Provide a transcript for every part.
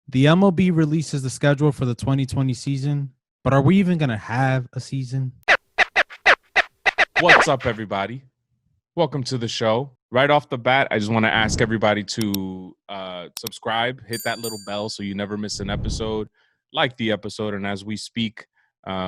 The MLB releases the schedule for the 2020 season, but are we even going to have a season? What's up, everybody? Welcome to the show. Right off the bat, I just want to ask everybody to subscribe, hit that little bell so you never miss an episode, like the episode, and as we speak,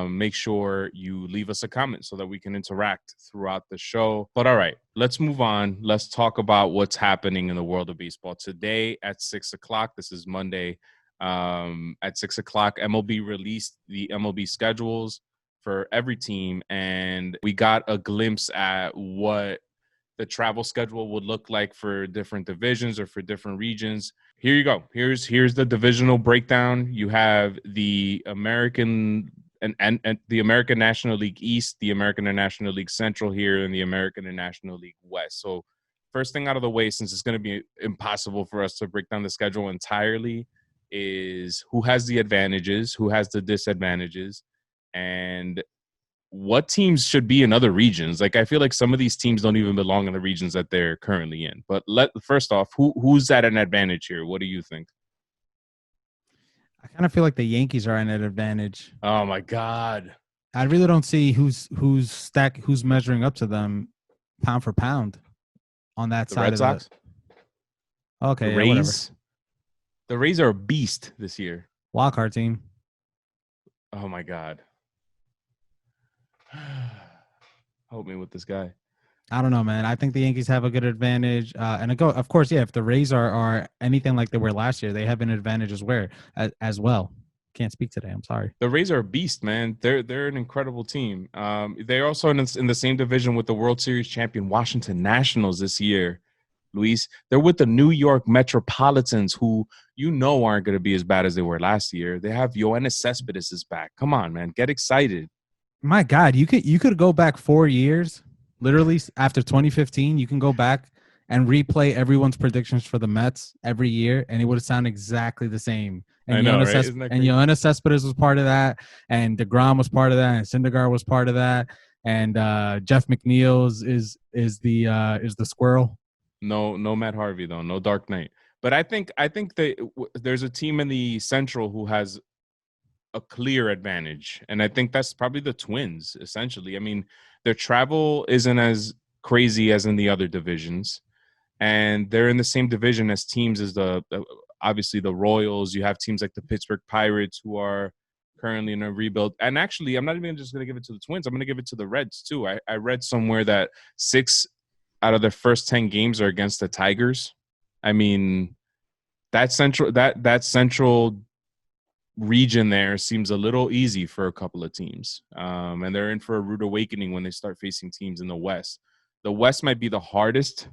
make sure you leave us a comment so that we can interact throughout the show. But all right, let's move on. Let's talk about what's happening in the world of baseball. Today at 6 o'clock, this is Monday, at 6 o'clock, MLB released the MLB schedules for every team, and we got a glimpse at what the travel schedule would look like for different divisions or for different regions. Here you go. Here's the divisional breakdown. You have the American and the American National League East, the American and National League Central here, and the American and National League West. So first thing out of the way, since it's going to be impossible for us to break down the schedule entirely, is who has the advantages, who has the disadvantages, and what teams should be in other regions. Like, I feel like some of these teams don't even belong in the regions that they're currently in. But first off, who's at an advantage here? What do you think? I kind of feel like the Yankees are at an advantage. Oh my God. I really don't see who's measuring up to them pound for pound on that The side Red of Sox? Okay, The yeah, whatever. Rays? The Rays are a beast this year. Wild card team. Oh my God. Help me with this guy. I don't know, man. I think the Yankees have a good advantage. Of course, yeah, if the Rays are anything like they were last year, they have an advantage as well. Can't speak today. I'm sorry. The Rays are a beast, man. They're an incredible team. They're also in the same division with the World Series champion Washington Nationals this year, Luis. They're with the New York Metropolitans, who aren't going to be as bad as they were last year. They have Yoenis Cespedes is back. Come on, man. Get excited. My God, you could go back 4 years. Literally, after 2015, you can go back and replay everyone's predictions for the Mets every year, and it would sound exactly the same. And I know, right? Isn't that crazy? Yoenis Cespedes was part of that, and DeGrom was part of that, and Syndergaard was part of that, and Jeff McNeil is the squirrel. No Matt Harvey though. No Dark Knight. But I think there's a team in the Central who has a clear advantage, and I think that's probably the Twins. Essentially, I mean, their travel isn't as crazy as in the other divisions, and they're in the same division as teams as obviously the Royals. You have teams like the Pittsburgh Pirates, who are currently in a rebuild. And actually, I'm not even just going to give it to the Twins. I'm going to give it to the Reds too. I read somewhere that 6 out of their first 10 games are against the Tigers. I mean, that central region there seems a little easy for a couple of teams, and they're in for a rude awakening when they start facing teams in the West. The West might be the hardest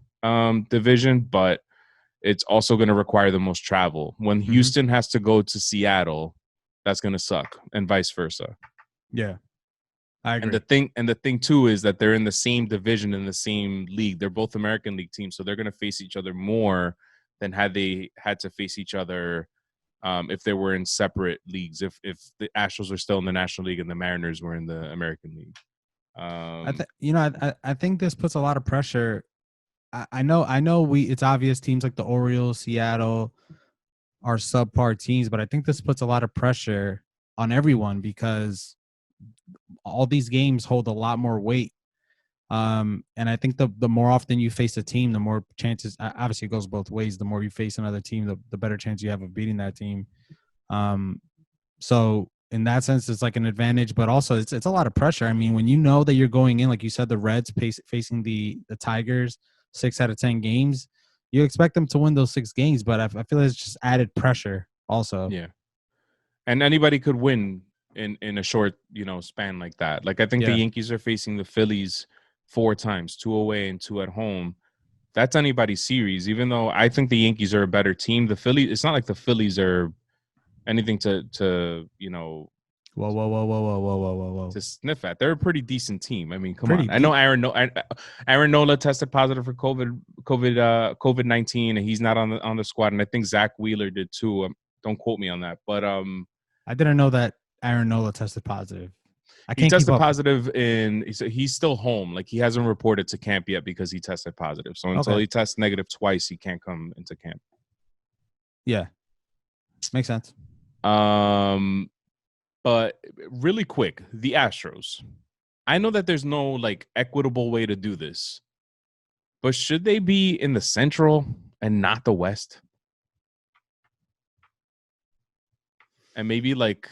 division, but it's also going to require the most travel. When Houston has to go to Seattle, that's going to suck, and vice versa. Yeah, I agree. And the thing too is that they're in the same division, in the same league. They're both American League teams, so they're going to face each other more than had they had to face each other if they were in separate leagues, if the Astros were still in the National League and the Mariners were in the American League. I think this puts a lot of pressure. I know it's obvious teams like the Orioles, Seattle are subpar teams, but I think this puts a lot of pressure on everyone because all these games hold a lot more weight. And I think the more often you face a team, the more chances, obviously it goes both ways. The more you face another team, the better chance you have of beating that team. So in that sense, it's like an advantage, but also it's a lot of pressure. I mean, when you know that you're going in, like you said, the Reds facing the Tigers 6 out of 10 games, you expect them to win those 6 games, but I feel like it's just added pressure also. Yeah. And anybody could win in a short, span like that. Like, I think the Yankees are facing the Phillies 4 times, 2 away and 2 at home. That's anybody's series, even though I think the Yankees are a better team. The Phillies, it's not like the Phillies are anything to Whoa. to sniff at. They're a pretty decent team. I mean, come on. I know Aaron Nola tested positive for COVID-19, and he's not on the squad. And I think Zach Wheeler did too. Don't quote me on that, but I didn't know that Aaron Nola tested positive. He tested positive he's still home. Like, he hasn't reported to camp yet because he tested positive. So until he tests negative twice, he can't come into camp. Yeah. Makes sense. But really quick, the Astros. I know that there's no like equitable way to do this, but should they be in the Central and not the West? And maybe like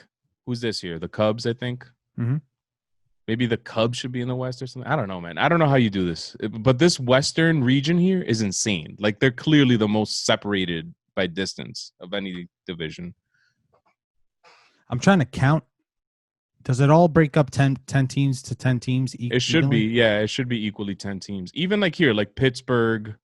who's this here? The Cubs, I think. Mm-hmm. Maybe the Cubs should be in the West or something. I don't know, man. I don't know how you do this, but this Western region here is insane. Like they're clearly the most separated by distance of any division. I'm trying to count. Does it all break up 10 teams to 10 teams It should evenly? be, yeah, it should be equally 10 teams. Even like here, like Pittsburgh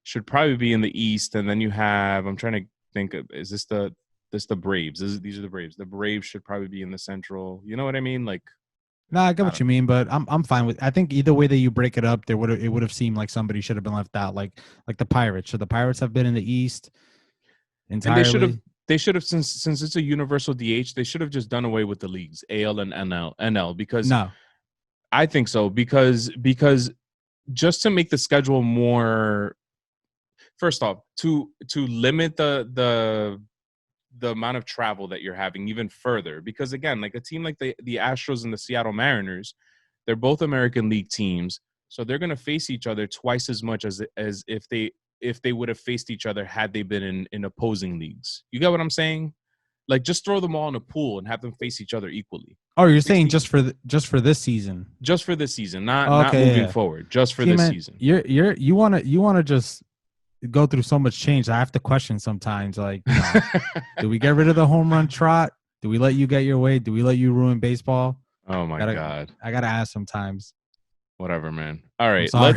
should probably be in the East, and then you have. I'm trying to think of, is this the Braves? These are the Braves. The Braves should probably be in the Central. You know what I mean? Like No, I get I what don't you mean, but I'm fine with. I think either way that you break it up, it would have seemed like somebody should have been left out, like the Pirates. So the Pirates have been in the East and entirely. they should have since it's a universal DH, they should have just done away with the leagues, AL and NL because No, I think so because just to make the schedule more first off to limit the amount of travel that you're having even further because again like a team like the Astros and the Seattle Mariners, they're both American League teams, so they're going to face each other twice as much as if they would have faced each other had they been in opposing leagues. You get what I'm saying? Like just throw them all in a pool and have them face each other equally. oh, you're saying 60 just for this season? just for this season, not Okay, moving yeah. forward, just for See, this man, season. you wanna just go through so much change. I have to question sometimes, like, do we get rid of the home run trot? Do we let you get your way? Do we let you ruin baseball? Oh my Gotta, god. I gotta ask sometimes. Whatever, man. All I'm right, sorry.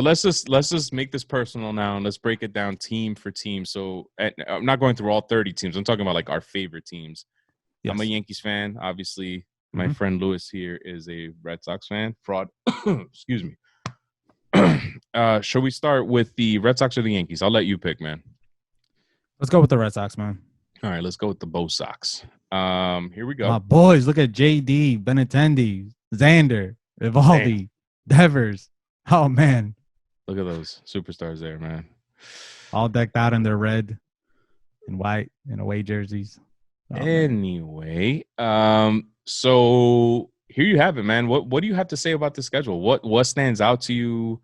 let's just make this personal now and let's break it down team for team. So I'm not going through all 30 teams. I'm talking about like our favorite teams. I'm a Yes. Yankees fan, obviously. My Mhm. friend Lewis here is a Red Sox fan. Fraud. Excuse me. Shall we start with the Red Sox or the Yankees? I'll let you pick, man. Let's go with the Red Sox, man. All right, let's go with the Bo Sox. Here we My go. boys, look at JD, Benintendi, Xander, Damn. Evaldi, Devers. Oh man, Look at those superstars there, man. all decked out in their red and white and away jerseys. Oh man. Anyway, so here you have it, man. What do you have to say about the schedule? What stands out to you?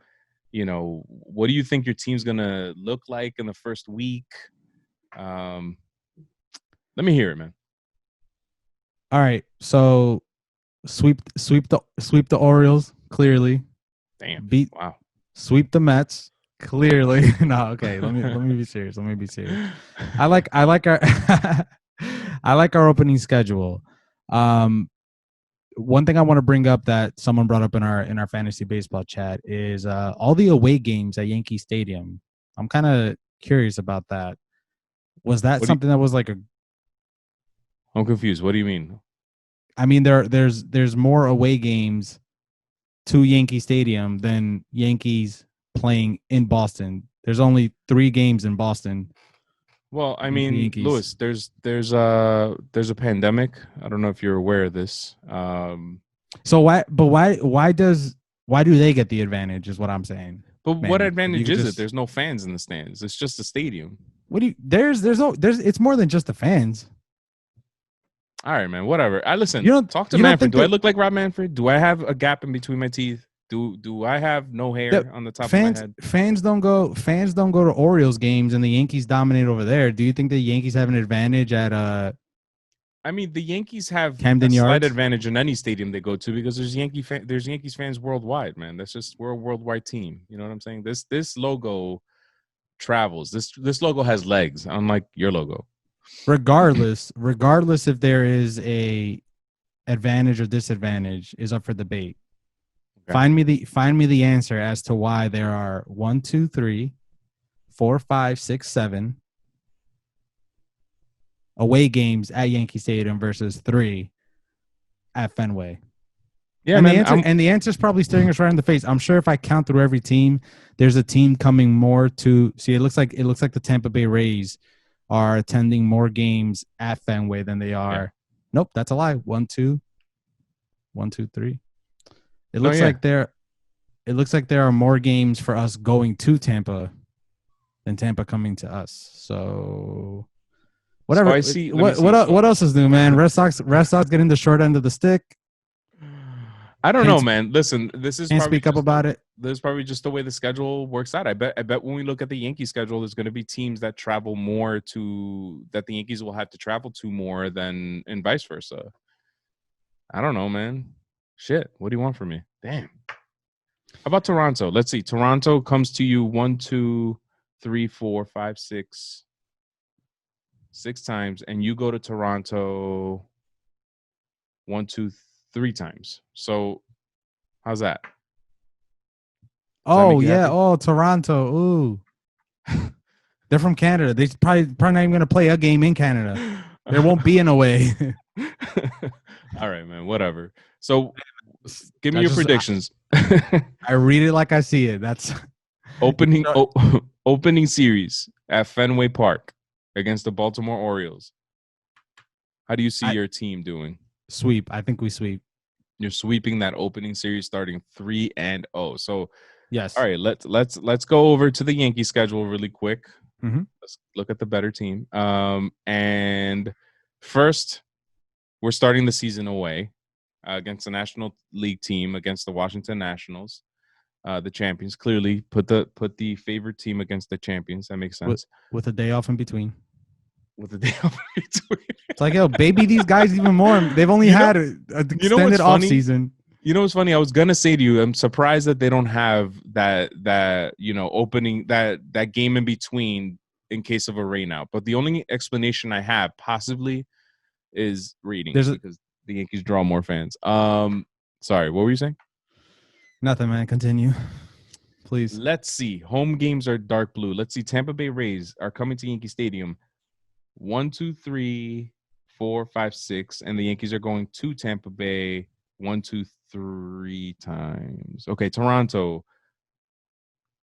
You know, what do you think your team's gonna look like in the first week? Um, let me hear it, man. All right, so sweep the Orioles clearly. Damn. Beat Wow. sweep the Mets clearly. No, okay. Let me be serious. Let me be serious. I like our I like our opening schedule. One thing I want to bring up that someone brought up in our fantasy baseball chat is all the away games at Yankee Stadium. I'm kind of curious about that. Was that What do you, something that was like a? I'm confused. What do you mean? I mean, there's more away games to Yankee Stadium than Yankees playing in Boston. There's only 3 games in Boston Well, I with the mean, Yankees. Lewis, there's a pandemic. I don't know if you're aware of this. So why do they get the advantage? Is what I'm saying, But what man. If you advantage could is it? just There's no fans in the stands. It's just a stadium. what do you there's it's more than just the fans. All right, man. Whatever. I listen. Talk to You don't Manfred. think Do I that look like Rob Manfred? Do I have a gap in between my teeth? Do I have no that hair on the top of my fans head? fans don't go to Orioles games and the Yankees dominate over there? Do you think the Yankees have an advantage at I mean, the Yankees have a Camden slight Yards? advantage in any stadium they go to because there's Yankees fans worldwide, man. That's just we're a worldwide team. You know what I'm saying? This logo travels. This logo has legs, unlike your logo. Regardless if there is a advantage or disadvantage is up for debate. Okay. Find me the answer as to why there are 1, 2, 3, 4, 5, 6, 7 away games at Yankee Stadium versus 3 at Fenway. Yeah, man. And the answer is probably staring us right in the face. I'm sure if I count through every team, there's a team coming more to see. It looks like the Tampa Bay Rays are attending more games at Fenway than they are. Yeah. Nope, that's a lie. 1, 2, 1, 2, 3. It No, looks yeah. like there are more games for us going to Tampa than Tampa coming to us. So Whatever. I see. Let me What see. what So what else is new, man? Red Sox getting the short end of the stick. I don't know, Can't man. Listen, this is can't probably speak up just about it. this is probably just the way the schedule works out. I bet when we look at the Yankee schedule, there's going to be teams that travel more to that the Yankees will have to travel to more than and vice versa. I don't know, man. Shit. What do you want from me? Damn. How about Toronto? Let's see. Toronto comes to you 1, 2, 3, 4, 5, 6, 6 times, and you go to Toronto 1, 2, 3 times. So how's that? Does that Oh make you yeah. happy? Oh, Toronto. Ooh. They're from Canada. They probably not even gonna play a game in Canada. There won't be an away. All right, man. Whatever. So give me I your just predictions. I read it like I see it. That's Opening series at Fenway Park against the Baltimore Orioles. How do you see I your team doing? sweep. I think we sweep. You're sweeping that opening series starting 3-0. So all Yes. right, let's go over to the Yankee schedule really quick. Mm-hmm. Let's look at the better team. And first, we're starting the season away against the National League team against the Washington Nationals, the champions. Clearly, put the favorite team against the champions. That makes sense. With a day off in between. With the day off between. It's like, yo, baby, these guys even more. They've only You know- had an you know what's extended off funny? season. You know what's funny? I was gonna say to you, I'm surprised that they don't have that opening that game in between in case of a rainout. But the only explanation I have possibly is ratings because the Yankees draw more fans. Sorry, what were you saying? Nothing, man. Continue, please. Let's see. Home games are dark blue. Let's see. Tampa Bay Rays are coming to Yankee Stadium. 1, 2, 3, 4, 5, 6, and the Yankees are going to Tampa Bay 1, 2, 3 times. Okay, Toronto.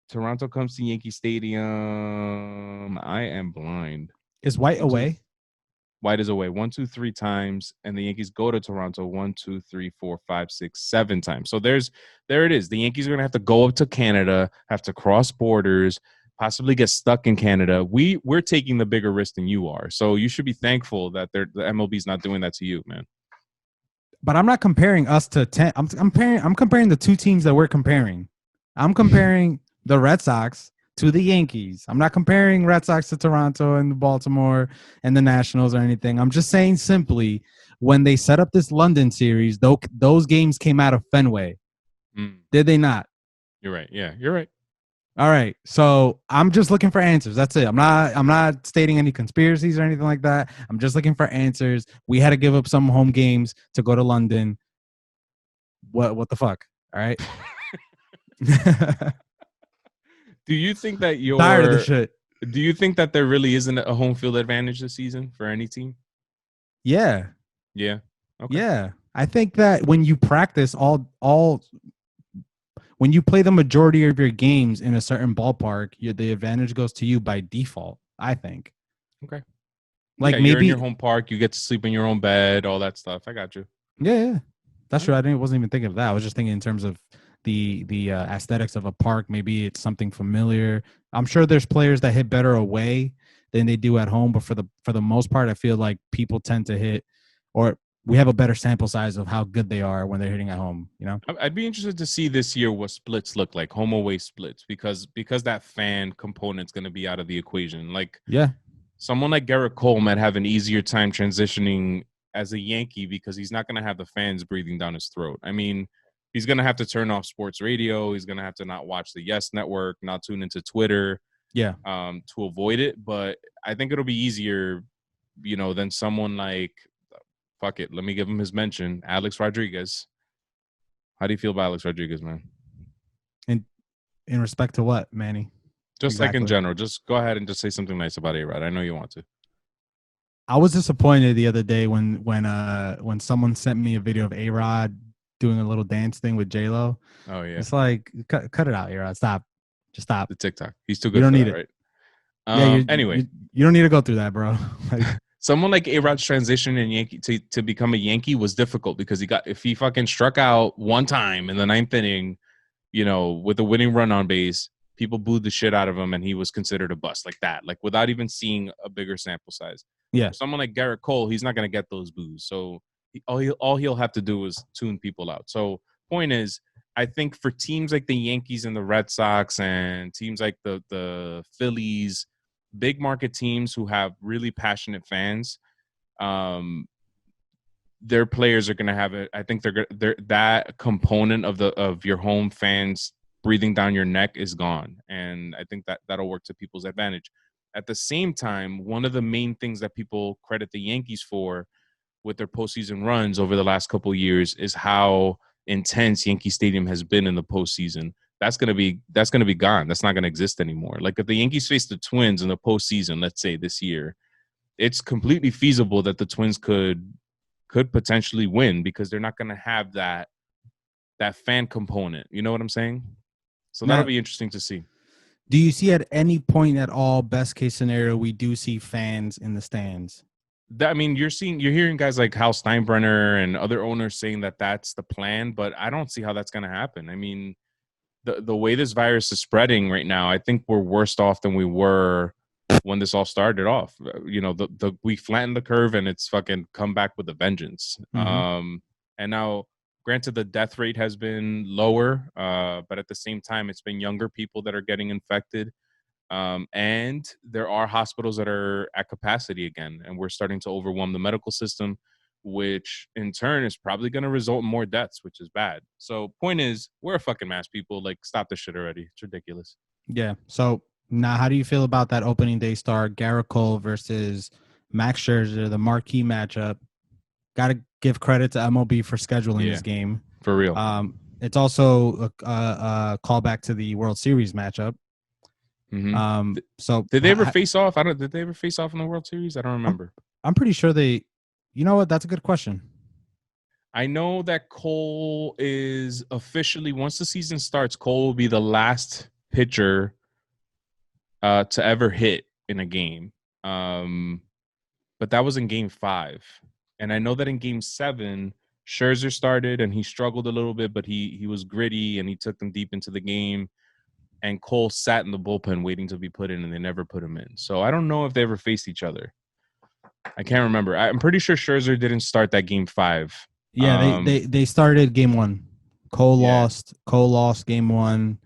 Toronto comes to Yankee Stadium. I am blind. Is White 1, 2, away? White is away 1, 2, 3 times, and the Yankees go to Toronto 1, 2, 3, 4, 5, 6, 7 times. So there it is. The Yankees are going to have to go up to Canada, have to cross borders, possibly get stuck in Canada. We're taking the bigger risk than you are. So you should be thankful that the MLB is not doing that to you, man. But I'm not comparing us to 10. I'm comparing the two teams that we're comparing. I'm comparing the Red Sox to the Yankees. I'm not comparing Red Sox to Toronto and Baltimore and the Nationals or anything. I'm just saying simply when they set up this London series, those games came out of Fenway. Did they not? You're right. Yeah, you're right. All right. So I'm just looking for answers. That's it. I'm not stating any conspiracies or anything like that. I'm just looking for answers. We had to give up some home games to go to London. What the fuck? All right. Do you think that tired of the shit? Do you think that there really isn't a home field advantage this season for any team? Yeah. Yeah. Okay. Yeah. I think that when you practice when you play the majority of your games in a certain ballpark, the advantage goes to you by default, I think. Okay. Like maybe you're in your home park, you get to sleep in your own bed, all that stuff. I got you. Yeah. That's true. Wasn't even thinking of that. I was just thinking in terms of the aesthetics of a park. Maybe it's something familiar. I'm sure there's players that hit better away than they do at home, but for the most part, I feel like people tend to hit, or we have a better sample size of how good they are when they're hitting at home. You know, I'd be interested to see this year what splits look like, home away splits, because that fan component's going to be out of the equation. Like, yeah, someone like Garrett Cole might have an easier time transitioning as a Yankee because he's not going to have the fans breathing down his throat. I mean, he's going to have to turn off sports radio. He's going to have to not watch the Yes Network, not tune into Twitter, to avoid it. But I think it'll be easier, than someone like, fuck it, let me give him his mention, Alex Rodriguez. How do you feel about Alex Rodriguez, man? In respect to what, Manny? Just exactly. Like in general, just go ahead and just say something nice about A-Rod. I know you want to. I was disappointed the other day when someone sent me a video of A-Rod doing a little dance thing with J-Lo. Oh yeah, it's like cut it out, A-Rod. Stop, just stop. The TikTok. He's too good. You don't for need that, it, right? Yeah. Anyway, you don't need to go through that, bro. Someone like A-Rod's transition in Yankee to become a Yankee was difficult because if he fucking struck out one time in the ninth inning, with a winning run on base, people booed the shit out of him, and he was considered a bust like that, like without even seeing a bigger sample size. Yeah. For someone like Garrett Cole, he's not going to get those boos. So all he'll have to do is tune people out. So point is, I think for teams like the Yankees and the Red Sox and teams like the Phillies, big market teams who have really passionate fans, their players are going to have it. I think they're that component of your home fans breathing down your neck is gone, and I think that'll work to people's advantage. At the same time, one of the main things that people credit the Yankees for with their postseason runs over the last couple of years is how intense Yankee Stadium has been in the postseason. That's gonna be gone. That's not gonna exist anymore. Like if the Yankees face the Twins in the postseason, let's say this year, it's completely feasible that the Twins could potentially win because they're not gonna have that fan component. You know what I'm saying? So that'll be interesting to see. Do you see at any point at all, best case scenario, we do see fans in the stands? I mean, you're hearing guys like Hal Steinbrenner and other owners saying that that's the plan, but I don't see how that's going to happen. I mean, the way this virus is spreading right now, I think we're worse off than we were when this all started off. You know, we flattened the curve and it's fucking come back with a vengeance. Mm-hmm. And now, granted, the death rate has been lower, but at the same time, it's been younger people that are getting infected. And there are hospitals that are at capacity again, and we're starting to overwhelm the medical system, which in turn is probably going to result in more deaths, which is bad. So point is, we're a fucking mass, people. Like, stop this shit already. It's ridiculous. Yeah. So now how do you feel about that opening day start, Garrett Cole versus Max Scherzer, the marquee matchup? Got to give credit to MLB for scheduling this game. For real. It's also a callback to the World Series matchup. Mm-hmm. So did they ever face off? Did they ever face off in the World Series? I don't remember. I'm pretty sure they. You know what? That's a good question. I know that Cole is officially, once the season starts, Cole will be the last pitcher to ever hit in a game. But that was in Game 5, and I know that in Game 7, Scherzer started and he struggled a little bit, but he was gritty and he took them deep into the game. And Cole sat in the bullpen waiting to be put in, and they never put him in. So I don't know if they ever faced each other. I can't remember. I'm pretty sure Scherzer didn't start that Game 5. Yeah, they started Game 1. Cole lost. Cole lost Game 1.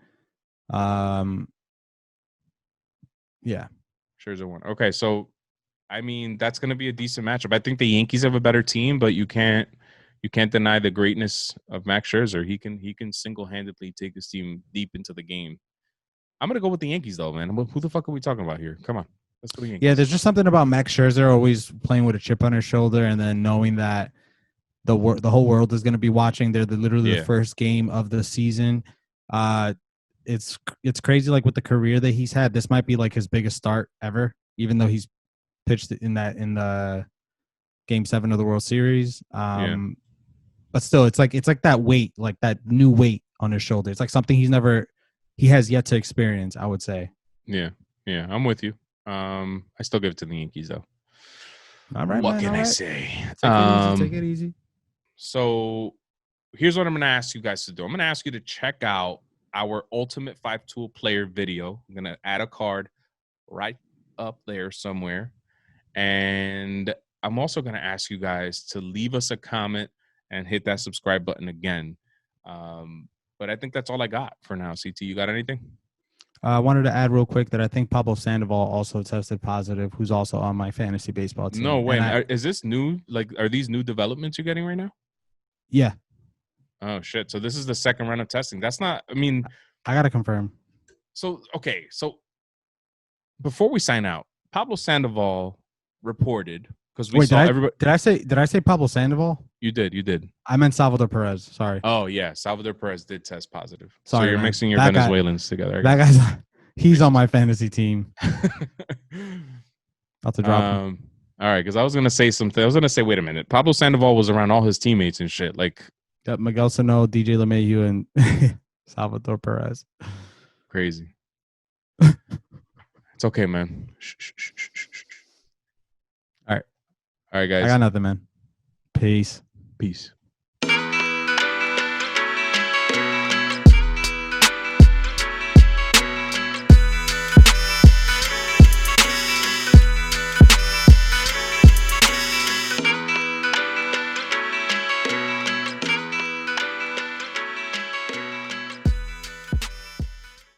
Yeah. Scherzer won. Okay, so I mean that's going to be a decent matchup. I think the Yankees have a better team, but you can't deny the greatness of Max Scherzer. He can single-handedly take his team deep into the game. I'm gonna go with the Yankees though, man. Who the fuck are we talking about here? Come on, let's go Yankees. Yeah, there's just something about Max Scherzer always playing with a chip on his shoulder, and then knowing that the whole world is going to be watching. They're literally the first game of the season. It's crazy. Like with the career that he's had, this might be like his biggest start ever. Even though he's pitched in the Game 7 of the World Series. But still, it's like that weight, like that new weight on his shoulder. It's like something he has yet to experience, I would say. Yeah, I'm with you. I still give it to the Yankees though. All right, what man, can all I right. say? Take it easy. So here's what I'm going to ask you guys to do. I'm going to ask you to check out our Ultimate 5-Tool Player video. I'm going to add a card right up there somewhere. And I'm also going to ask you guys to leave us a comment and hit that subscribe button again. But I think that's all I got for now. CT, you got anything? I wanted to add real quick that I think Pablo Sandoval also tested positive, who's also on my fantasy baseball team. No way. Is this new? Like, are these new developments you're getting right now? Yeah. Oh, shit. So this is the second round of testing. That's not, I mean. I got to confirm. So, okay. So before we sign out, Pablo Sandoval reported, because we saw everybody. Did I say Pablo Sandoval? You did. I meant Salvador Perez. Sorry. Oh, yeah. Salvador Perez did test positive. Sorry, so you're man. mixing your Venezuelans together. That guy's, he's on my fantasy team. I'll have to drop him. All right, because I was going to say something. I was going to say, wait a minute. Pablo Sandoval was around all his teammates and shit. Like, got Miguel Sano, DJ LeMahieu, and Salvador Perez. Crazy. It's okay, man. All right, guys. I got nothing, man. Peace.